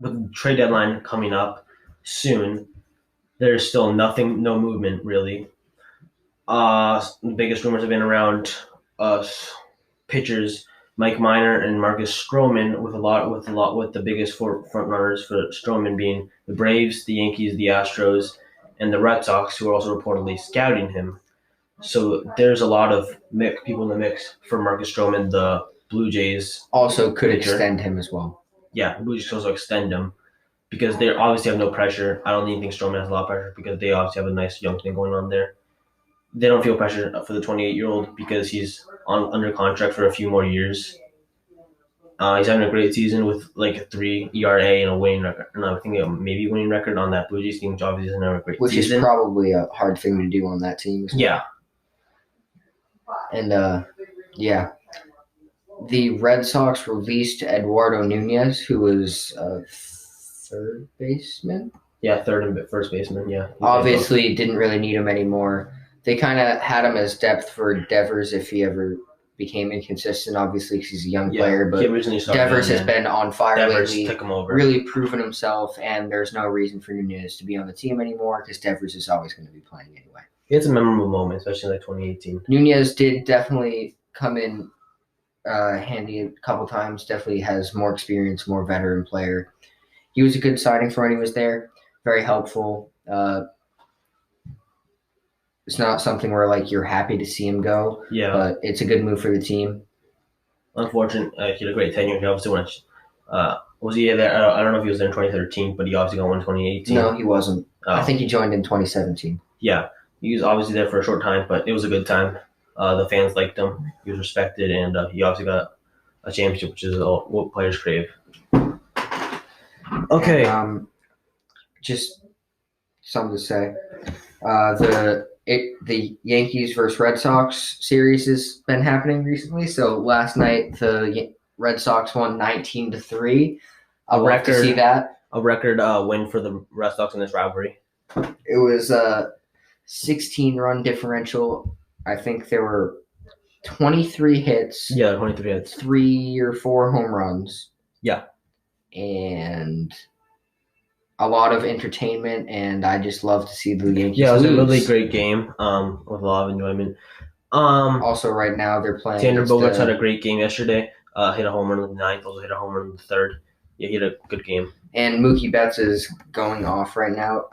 with the trade deadline coming up soon, there's still no movement really. The biggest rumors have been around pitchers Mike Minor and Marcus Stroman, with the biggest four front runners for Stroman being the Braves, the Yankees, the Astros, and the Red Sox, who are also reportedly scouting him. So there's a lot of people in the mix for Marcus Stroman. The Blue Jays also could pitcher. Extend him as well. Yeah, the Blue Jays also extend him because they obviously have no pressure. I don't even think Stroman has a lot of pressure because they obviously have a nice young thing going on there. They don't feel pressure for the 28-year-old because he's under contract for a few more years. He's having a great season with like a 3 ERA and a winning record. And I think maybe a winning record on that Blue Jays team, which obviously doesn't have a great season. Which is probably a hard thing to do on that team as well. Yeah. And, the Red Sox released Eduardo Nunez, who was third baseman. Yeah, third and first baseman, yeah. Obviously, didn't really need him anymore. They kind of had him as depth for Devers if he ever became inconsistent, obviously, because he's a young player. But Devers has been on fire lately, took him over. Really proven himself, and there's no reason for Nunez to be on the team anymore because Devers is always going to be playing anyway. It's a memorable moment, especially like 2018. Nunez did definitely come in handy a couple times. Definitely has more experience, more veteran player. He was a good signing for when he was there. Very helpful. It's not something where like you're happy to see him go. Yeah. But it's a good move for the team. Unfortunate. He had a great tenure. He obviously went. Was he there? I don't know if he was there in 2013, but he obviously got one in 2018. No, he wasn't. I think he joined in 2017. Yeah. He was obviously there for a short time, but it was a good time. The fans liked him. He was respected, and he obviously got a championship, which is what players crave. Okay. Just something to say. The Yankees versus Red Sox series has been happening recently. So last night the Red Sox won 19-3. I'd love to see that. A record win for the Red Sox in this rivalry. It was a 16-run differential. I think there were 23 hits. Yeah, 23 hits. 3 or 4 home runs. Yeah. And a lot of entertainment, and I just love to see the Yankees Yeah, it was lose. a really great game with a lot of enjoyment. Also, right now, they're playing. Xander Bogaerts had a great game yesterday. Hit a home run in the ninth, also hit a home run in the third. Yeah, he had a good game. And Mookie Betts is going off right now.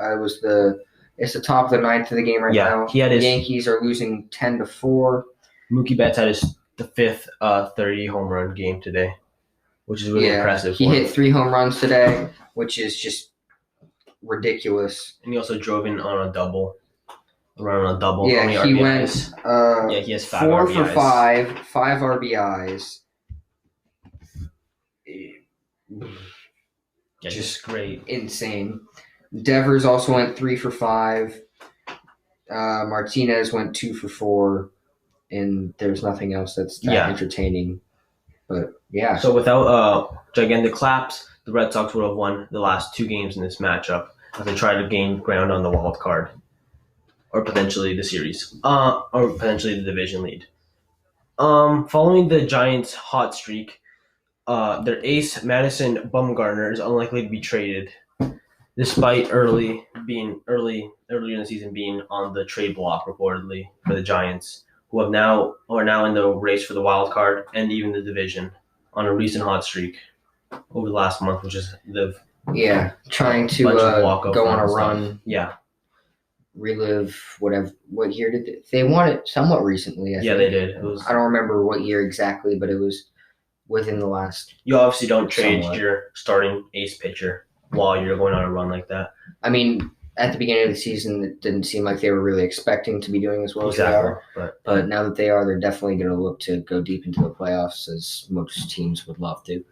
It's the top of the ninth of the game right now. The Yankees are losing 10-4. Mookie Betts had the fifth 30 home run game today, which is really impressive. He hit 3 home runs today, which is just ridiculous. And he also drove in on a double. Run on a double. Yeah, he RBIs? went. He has 5 4 RBIs. for 5 RBIs. Yeah, just great. Insane. Devers also went 3 for 5. Martinez went 2 for 4. And there's nothing else that's that entertaining. But, yeah. So without gigantic claps, the Red Sox would have won the last 2 games in this matchup as they try to gain ground on the wild card. Or potentially the series. Or potentially the division lead. Following the Giants' hot streak, their ace, Madison Bumgarner, is unlikely to be traded, despite earlier in the season being on the trade block reportedly for the Giants, who are now in the race for the wild card and even the division on a recent hot streak over the last month, which is trying to go on a run. Yeah. Relive what year did they won it somewhat recently? I think. They did. I don't remember what year exactly, but it was within the last. You obviously don't trade your starting ace pitcher while you're going on a run like that. I mean, at the beginning of the season, it didn't seem like they were really expecting to be doing as well as they are. But now that they are, they're definitely going to look to go deep into the playoffs, as most teams would love to.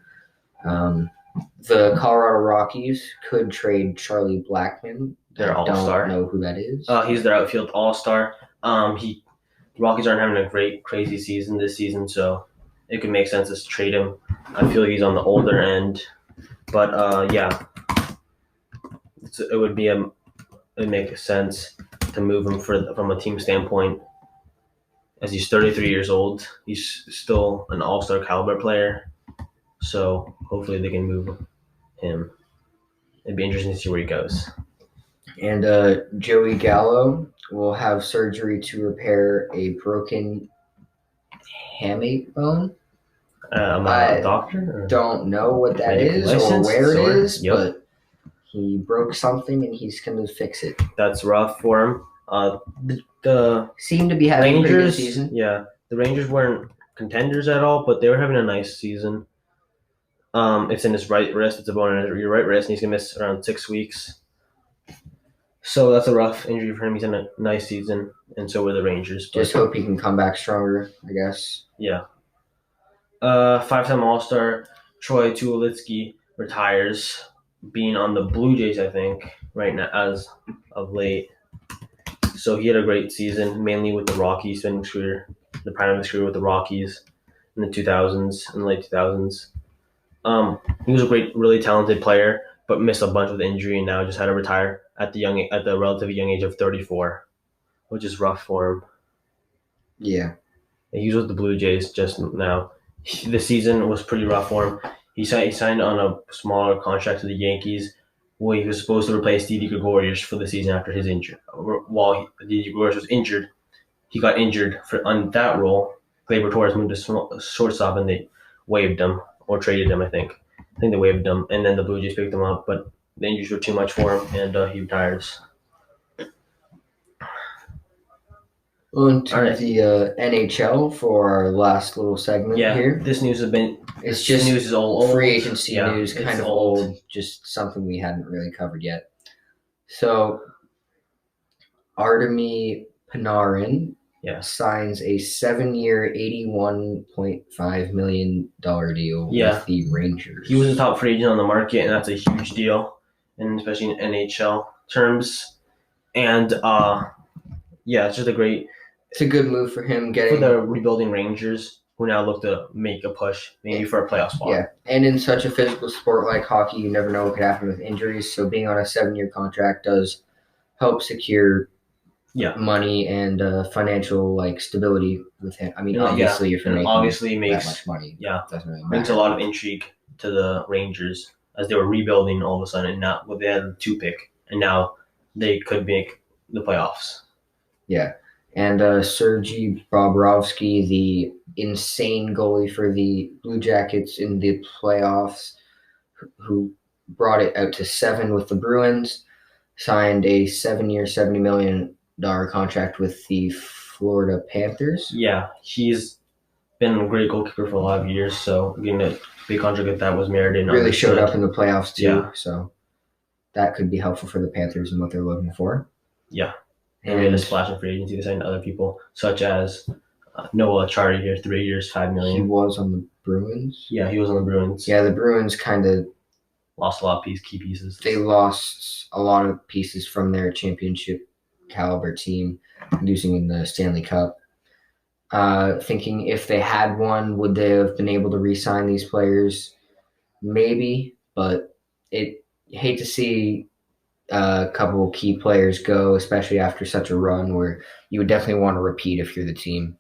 The Colorado Rockies could trade Charlie Blackmon. Their all-star. I don't know who that is. He's their outfield all-star. The Rockies aren't having a great, crazy season this season, so it could make sense to trade him. I feel like he's on the older end. But, it would make sense to move him from a team standpoint. As he's 33 years old, he's still an all-star caliber player. So hopefully they can move him. it'd be interesting to see where he goes. And Joey Gallo will have surgery to repair a broken hamate bone. I'm not a doctor. Don't know what that is or where it is, but he broke something and he's going to fix it. That's rough for him. The seemed to be having Rangers, a pretty good season. Yeah, the Rangers weren't contenders at all, but they were having a nice season. It's in his right wrist. It's a bone in your right wrist, and he's gonna miss around 6 weeks. So that's a rough injury for him. He's in a nice season, and so were the Rangers. Just hope he can come back stronger, I guess. Yeah. 5-time All-Star Troy Tulowitzki retires, being on the Blue Jays, I think, right now as of late. So he had a great season, mainly with the Rockies, spending his career, the prime of his career with the Rockies in the 2000s, in the late 2000s. He was a great, really talented player, but missed a bunch with injury, and now just had to retire at the relatively young age of 34, which is rough for him. Yeah. He was with the Blue Jays just now. The season was pretty rough for him. He signed on a smaller contract to the Yankees, where he was supposed to replace Didi Gregorius for the season after his injury. While Didi Gregorius was injured, he got injured on that role. Gleyber Torres moved to shortstop, and they waived him or traded him. I think they waived him, and then the Blue Jays picked him up, but the injuries were too much for him, and he retires. On to the NHL for our last little segment here. This news has been. It's just news is old. Free agency news, kind of old, just something we hadn't really covered yet. So, Artemi Panarin signs a 7-year, $81.5 million deal with the Rangers. He was a top free agent on the market, and that's a huge deal, and especially in NHL terms. And it's just a great. It's a good move for him for the rebuilding Rangers, who now look to make a push, maybe for a playoff spot. Yeah, and in such a physical sport like hockey, you never know what could happen with injuries. So being on a 7-year contract does help secure money and financial stability with him. I mean, obviously, if you're making that much money, it doesn't really matter. Brings a lot of intrigue to the Rangers as they were rebuilding all of a sudden, and now they had a 2 pick, and now they could make the playoffs. Yeah. And Sergei Bobrovsky, the insane goalie for the Blue Jackets in the playoffs, who brought it out to 7 with the Bruins, signed a 7-year, $70 million contract with the Florida Panthers. Yeah, he's been a great goalkeeper for a lot of years, so getting a big contract like that was merited. Really showed up in the playoffs too, so that could be helpful for the Panthers and what they're looking for. Yeah. And made a splash in free agency to sign other people, such as Noah Acciari here, 3 years, $5 million. He was on the Bruins? Yeah, he was on the Bruins. Yeah, the Bruins kind of lost a lot of key pieces. They lost a lot of pieces from their championship caliber team, losing in the Stanley Cup. Thinking if they had won, would they have been able to re-sign these players? Maybe, but hate to see a couple of key players go, especially after such a run where you would definitely want to repeat if you're the team.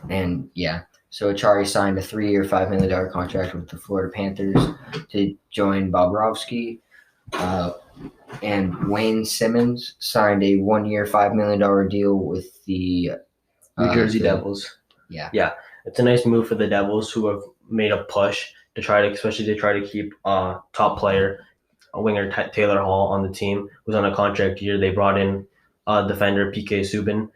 And so Acciari signed a 3-year, $5 million contract with the Florida Panthers to join Bobrovsky. And Wayne Simmons signed a 1-year, $5 million deal with the New Jersey Devils. Yeah. It's a nice move for the Devils, who have made a push to try to keep top player, a winger Taylor Hall on the team, who's on a contract year. They brought in defender PK Subban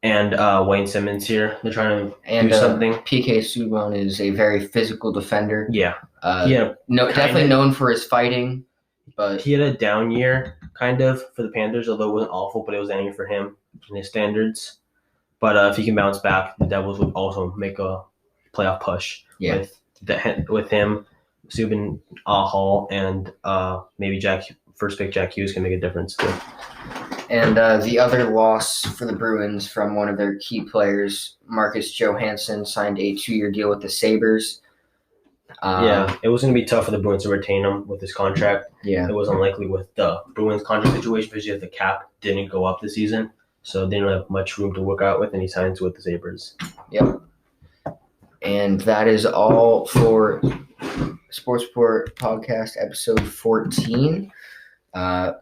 and Wayne Simmons here. They're trying to do something. PK Subban is a very physical defender. Yeah. Definitely known for his fighting. But he had a down year, kind of, for the Panthers, although it wasn't awful, but it was down year for him in his standards. But if he can bounce back, the Devils would also make a playoff push with him. Subban, Hall, and maybe first pick Jack Hughes can make a difference too. And the other loss for the Bruins from one of their key players, Marcus Johansson, signed a 2-year deal with the Sabres. It was going to be tough for the Bruins to retain him with his contract. Yeah. It was unlikely with the Bruins contract situation because the cap didn't go up this season, so they didn't have much room to work out with, and he signs with the Sabres. Yep. And that is all for Sports Report Podcast, episode 14.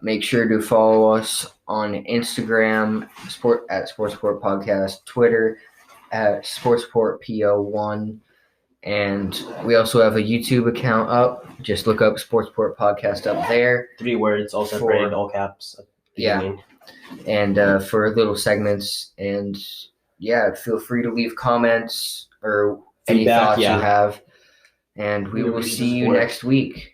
Make sure to follow us on Instagram, at Sports Report Podcast, Twitter at Sports Report PO1, and we also have a YouTube account up. Just look up Sports Report Podcast up there. 3 words, all separated, all caps. Yeah, and for little segments, and feel free to leave comments or any thoughts you have, and we will see you next week.